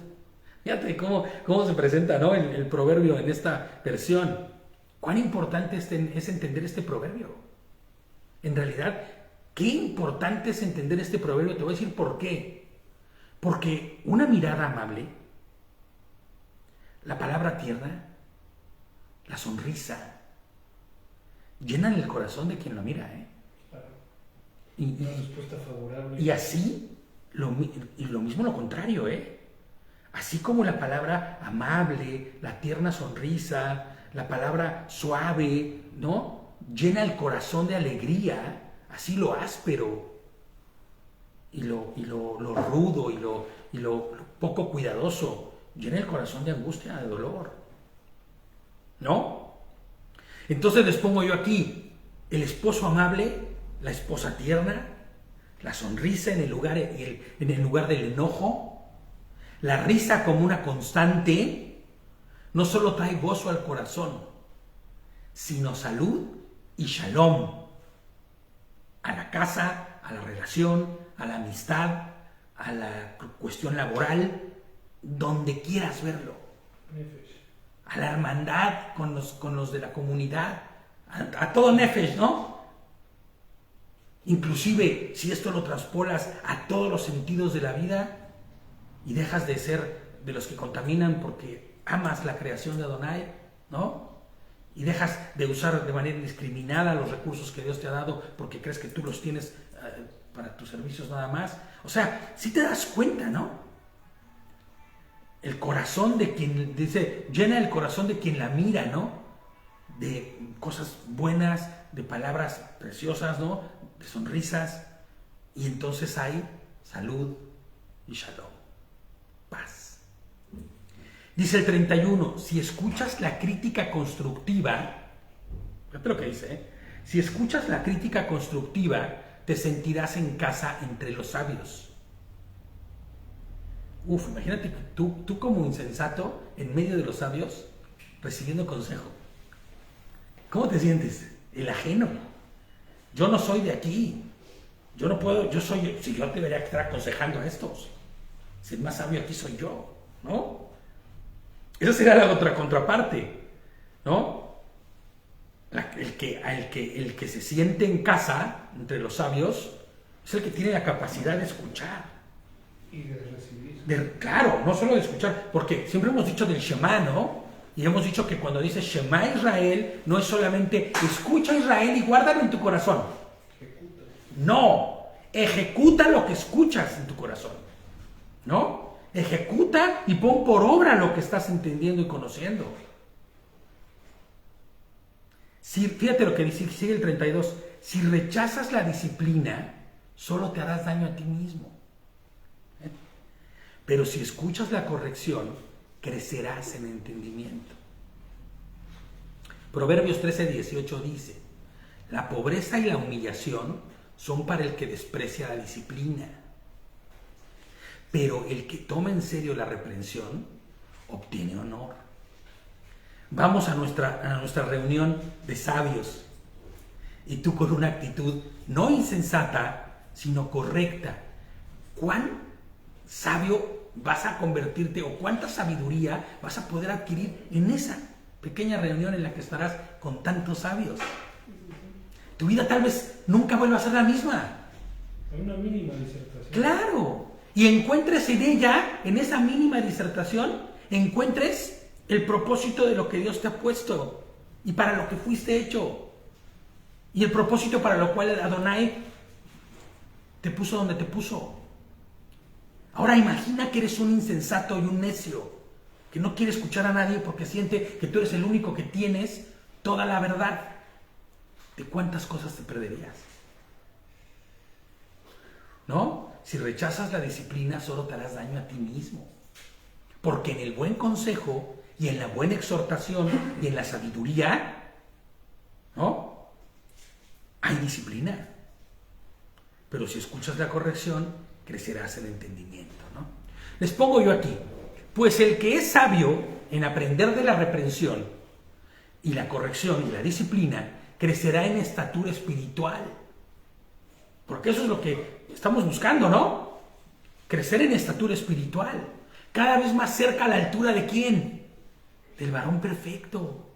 S1: Fíjate cómo se presenta, ¿no? el proverbio en esta versión. ¿Cuán importante es entender este proverbio? En realidad, qué importante es entender este proverbio. Te voy a decir por qué. Porque una mirada amable, la palabra tierna, la sonrisa, llenan el corazón de quien lo mira, ¿eh?
S3: Claro.
S1: Y
S3: Una respuesta favorable.
S1: Y así, lo mismo lo contrario, ¿eh? Así como la palabra amable, la tierna sonrisa, la palabra suave, ¿no? Llena el corazón de alegría, así lo áspero y lo rudo y lo poco cuidadoso llena el corazón de angustia, de dolor, ¿no? Entonces les pongo yo aquí el esposo amable, la esposa tierna, la sonrisa en el lugar del enojo, la risa como una constante. No solo trae gozo al corazón, sino salud y shalom a la casa, a la relación, a la amistad, a la cuestión laboral, donde quieras verlo. A la hermandad con los de la comunidad, a todo nefesh, ¿no? Inclusive si esto lo traspolas a todos los sentidos de la vida y dejas de ser de los que contaminan porque amas la creación de Adonai, ¿no? Y dejas de usar de manera indiscriminada los recursos que Dios te ha dado porque crees que tú los tienes para tus servicios nada más. O sea, si te das cuenta, ¿no? El corazón de quien, dice, llena el corazón de quien la mira, ¿no? De cosas buenas, de palabras preciosas, ¿no? De sonrisas. Y entonces hay salud y shalom, paz. Dice el 31, si escuchas la crítica constructiva, fíjate lo que dice, ¿eh? Si escuchas la crítica constructiva, te sentirás en casa entre los sabios. Uf, imagínate que tú como insensato, en medio de los sabios, recibiendo consejo. ¿Cómo te sientes? El ajeno. Yo no soy de aquí. Yo no puedo, si yo debería estar aconsejando a estos. Si el más sabio aquí soy yo, ¿no? Esa sería la otra contraparte, ¿no? El que se siente en casa, entre los sabios, es el que tiene la capacidad de escuchar.
S3: Y de recibir.
S1: Claro, no solo de escuchar, porque siempre hemos dicho del Shema, ¿no? Y hemos dicho que cuando dice Shema Israel, no es solamente escucha Israel y guárdalo en tu corazón.
S3: Ejecuta.
S1: No, ejecuta lo que escuchas en tu corazón, ¿no? Ejecuta y pon por obra lo que estás entendiendo y conociendo. Fíjate lo que dice, sigue el 32. Si rechazas la disciplina, solo te harás daño a ti mismo. Pero si escuchas la corrección, crecerás en entendimiento. Proverbios 13:18 dice: la pobreza y la humillación son para el que desprecia la disciplina, pero el que toma en serio la reprensión obtiene honor. Vamos a nuestra reunión de sabios y tú con una actitud no insensata, sino correcta. ¿Cuán sabio vas a convertirte o cuánta sabiduría vas a poder adquirir en esa pequeña reunión en la que estarás con tantos sabios? Tu vida tal vez nunca vuelva a ser la misma.
S3: Hay una mínima disertación.
S1: Claro. Y encuentres en ella, en esa mínima disertación, encuentres el propósito de lo que Dios te ha puesto y para lo que fuiste hecho. Y el propósito para lo cual Adonai te puso donde te puso. Ahora imagina que eres un insensato y un necio, que no quiere escuchar a nadie porque siente que tú eres el único que tienes toda la verdad. ¿De cuántas cosas te perderías? ¿No? Si rechazas la disciplina, solo te harás daño a ti mismo. Porque en el buen consejo y en la buena exhortación y en la sabiduría, ¿no? Hay disciplina. Pero si escuchas la corrección, crecerás en entendimiento, ¿no? Les pongo yo aquí: pues el que es sabio en aprender de la reprensión y la corrección y la disciplina, crecerá en estatura espiritual. Porque eso es lo que estamos buscando, ¿no? Crecer en estatura espiritual. Cada vez más cerca a la altura de ¿quién? Del varón perfecto.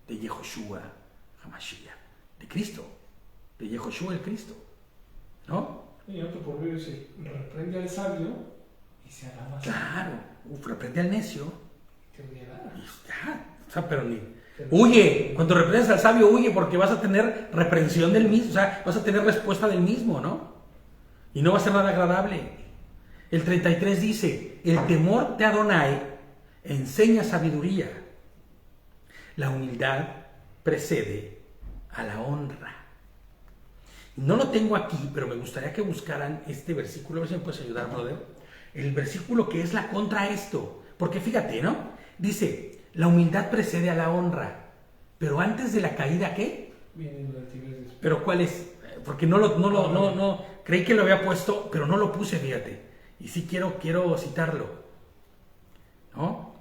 S1: De Yehoshua HaMashiach. De Cristo. De Yehoshua el Cristo. ¿No?
S3: Y otro proverbio dice: reprende al sabio y se hará más.
S1: Claro. Reprende al necio.
S3: Te odiará.
S1: Ya. O sea, pero ni... Huye, cuando reprendes al sabio, huye, porque vas a tener reprensión del mismo, o sea, vas a tener respuesta del mismo, ¿no? Y no va a ser nada agradable. El 33 dice: el temor de Adonai enseña sabiduría. La humildad precede a la honra. No lo tengo aquí, pero me gustaría que buscaran este versículo. A ver si me puedes ayudar, brother. El versículo que es la contra esto. Porque fíjate, ¿no? Dice: la humildad precede a la honra, pero antes de la caída, ¿qué?
S3: Viene la altivez.
S1: ¿Pero cuál es? Porque no, creí que lo había puesto, pero no lo puse, fíjate. Y sí quiero citarlo, ¿no?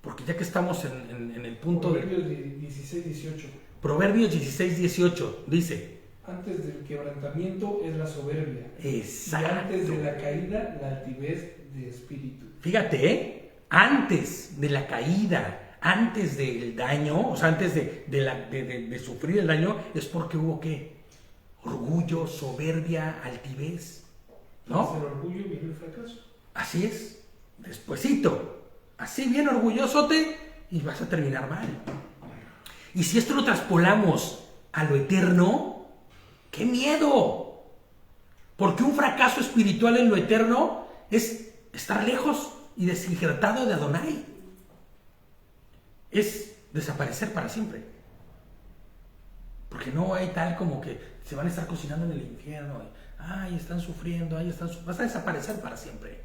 S1: Porque ya que estamos en el punto
S3: Proverbios 16:18.
S1: Proverbios 16:18 dice:
S3: antes del quebrantamiento es la soberbia.
S1: Exacto.
S3: Y antes de la caída, la altivez de espíritu.
S1: Fíjate, ¿eh? Antes de la caída, antes del daño, o sea, antes de sufrir el daño, es porque hubo ¿qué? Orgullo, soberbia, altivez, ¿no?
S3: Tras el orgullo viene el fracaso.
S1: Así es, despuesito, así bien orgullosote y vas a terminar mal. Y si esto lo traspolamos a lo eterno, ¡qué miedo! Porque un fracaso espiritual en lo eterno es estar lejos y desinjertado de Adonai. Es desaparecer para siempre. Porque no hay tal como que se van a estar cocinando en el infierno. Ay, están sufriendo, vas a desaparecer para siempre.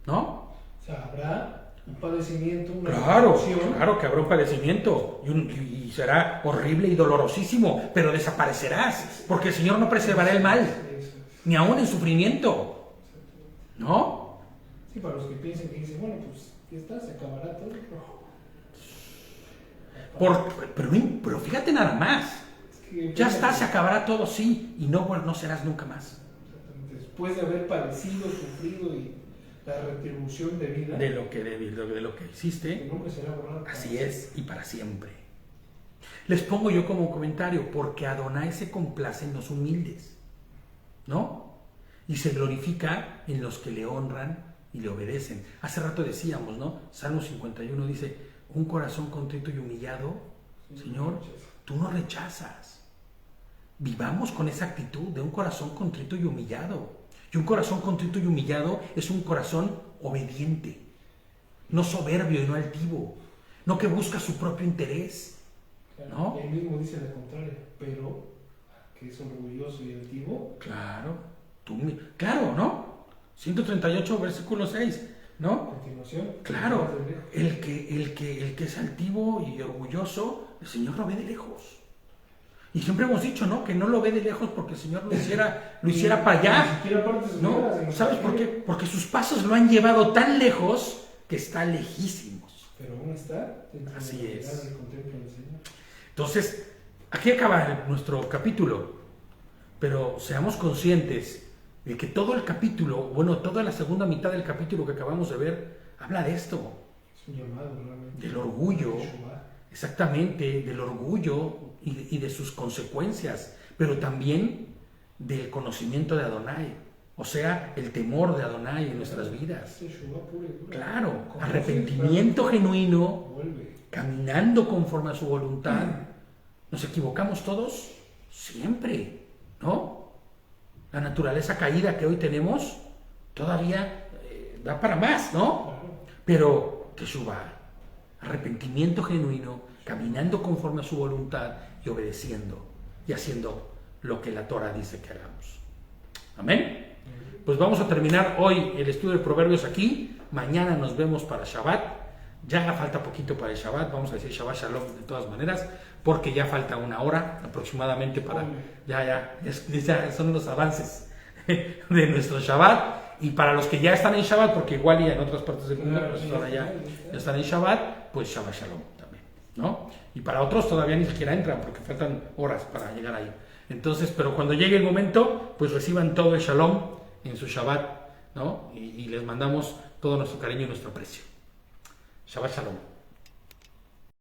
S1: ¿No?
S3: O sea, habrá un padecimiento, una
S1: Claro que habrá un padecimiento y será horrible y dolorosísimo, pero desaparecerás, porque el Señor no preservará el mal, ni aún en sufrimiento. ¿no?
S3: Sí, para los que piensan que dicen, bueno, pues ya está, se acabará todo.
S1: Pero fíjate nada más.
S3: Es que
S1: Ya está, se acabará todo, sí, y no, bueno, no serás nunca más.
S3: después de haber padecido, sufrido y la retribución de vida,
S1: De lo que hiciste,
S3: el nombre será borrado.
S1: así es, y para siempre. Les pongo yo como comentario, porque Adonai se complace en los humildes, ¿no? Y se glorifica en los que le honran y le obedecen. Hace rato decíamos, ¿no? Salmo 51 dice, un corazón contrito y humillado, Señor, tú no rechazas. Vivamos con esa actitud de un corazón contrito y humillado. Y un corazón contrito y humillado es un corazón obediente, no soberbio y no altivo, no que busca su propio interés, ¿no?
S3: Y él mismo dice lo contrario, pero que es orgulloso y altivo.
S1: Claro, ¿no? 138, versículo 6,
S3: A
S1: ¿no?
S3: continuación,
S1: Claro, el que es altivo y orgulloso, el Señor lo ve de lejos. Y siempre hemos dicho, ¿no? Que no lo ve de lejos porque el Señor lo hiciera para allá.
S3: Ni siquiera parte de sus
S1: ¿No?
S3: vidas,
S1: ¿Sabes por qué? Porque sus pasos lo han llevado tan lejos que está lejísimos.
S3: Pero aún está dentro
S1: Así
S3: de la
S1: es.
S3: mirada y contemplo del Señor.
S1: Entonces, aquí acaba nuestro capítulo, pero seamos conscientes de que todo el capítulo, bueno, toda la segunda mitad del capítulo que acabamos de ver, habla de esto,
S3: Es un llamado realmente.
S1: del orgullo,
S3: Yeshua.
S1: exactamente, del orgullo y de sus consecuencias, pero también del conocimiento de Adonai, o sea, el temor de Adonai en nuestras vidas.
S3: Yeshua pura y dura.
S1: Claro,
S3: Como
S1: arrepentimiento genuino,
S3: vuelve.
S1: caminando conforme a su voluntad. ¿Nos equivocamos todos? Siempre, ¿no? La naturaleza caída que hoy tenemos todavía da para más, ¿no?
S3: Claro.
S1: Pero Teshuvah, arrepentimiento genuino, caminando conforme a su voluntad y obedeciendo y haciendo lo que la Torah dice que hagamos. Amén. Pues vamos a terminar hoy el estudio de Proverbios aquí. Mañana nos vemos para Shabbat. Ya falta poquito para el Shabbat. Vamos a decir Shabbat Shalom de todas maneras, porque ya falta una hora aproximadamente para... Ya son los avances de nuestro Shabbat. Y para los que ya están en Shabbat, porque igual y en otras partes del mundo, pues ahora ya están en Shabbat, pues Shabbat Shalom también, ¿no? Y para otros todavía ni siquiera entran, porque faltan horas para llegar ahí. Entonces, pero cuando llegue el momento, pues reciban todo el Shalom en su Shabbat, ¿no? Y les mandamos todo nuestro cariño y nuestro aprecio. Shabbat Shalom.